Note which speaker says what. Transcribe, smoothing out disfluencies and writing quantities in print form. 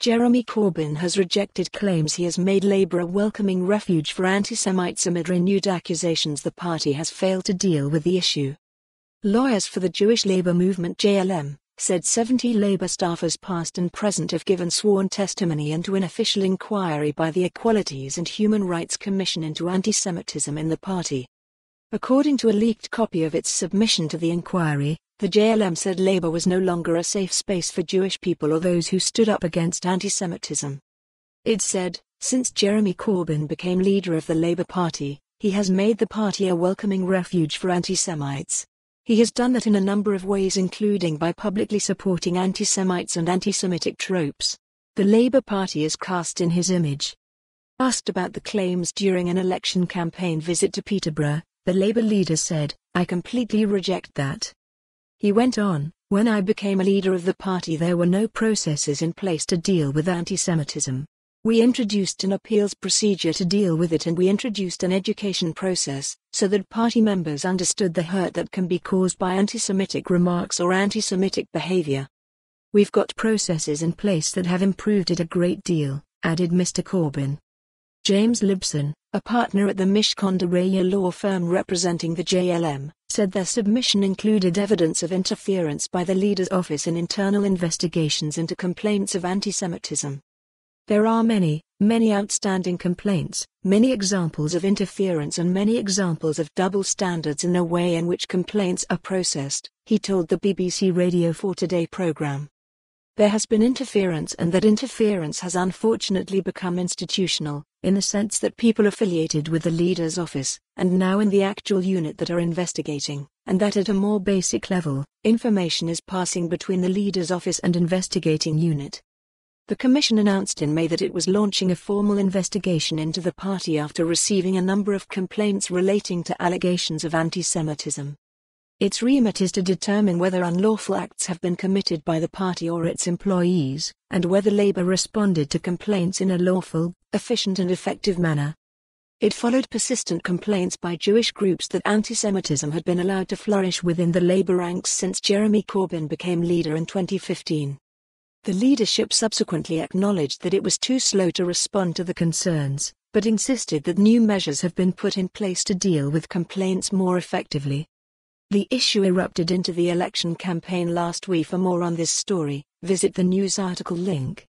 Speaker 1: Jeremy Corbyn has rejected claims he has made Labour a welcoming refuge for anti-Semites amid renewed accusations the party has failed to deal with the issue. Lawyers for the Jewish Labour Movement (JLM) said 70 Labour staffers past and present have given sworn testimony into an official inquiry by the Equalities and Human Rights Commission into anti-Semitism in the party. According to a leaked copy of its submission to the inquiry, the JLM said Labour was no longer a safe space for Jewish people or those who stood up against anti-Semitism. It said, since Jeremy Corbyn became leader of the Labour Party, he has made the party a welcoming refuge for anti-Semites. He has done that in a number of ways, including by publicly supporting anti-Semites and anti-Semitic tropes. The Labour Party is cast in his image. Asked about the claims during an election campaign visit to Peterborough, the Labour leader said, "I completely reject that." He went on, "When I became a leader of the party there were no processes in place to deal with anti-Semitism. We introduced an appeals procedure to deal with it, and we introduced an education process, so that party members understood the hurt that can be caused by anti-Semitic remarks or anti-Semitic behaviour. We've got processes in place that have improved it a great deal," added Mr. Corbyn. James Libson, a partner at the Mishcon-Deraya law firm representing the JLM, said their submission included evidence of interference by the leader's office in internal investigations into complaints of anti-Semitism. "There are many outstanding complaints, many examples of interference and many examples of double standards in the way in which complaints are processed," he told the BBC Radio 4 Today programme. "There has been interference, and that interference has unfortunately become institutional, in the sense that people affiliated with the leader's office, and now in the actual unit that are investigating, and that at a more basic level, information is passing between the leader's office and investigating unit." The Commission announced in May that it was launching a formal investigation into the party after receiving a number of complaints relating to allegations of anti-Semitism. Its remit is to determine whether unlawful acts have been committed by the party or its employees, and whether Labour responded to complaints in a lawful, efficient and effective manner. It followed persistent complaints by Jewish groups that anti-Semitism had been allowed to flourish within the Labour ranks since Jeremy Corbyn became leader in 2015. The leadership subsequently acknowledged that it was too slow to respond to the concerns, but insisted that new measures have been put in place to deal with complaints more effectively. The issue erupted into the election campaign last week. For more on this story, visit the news article link.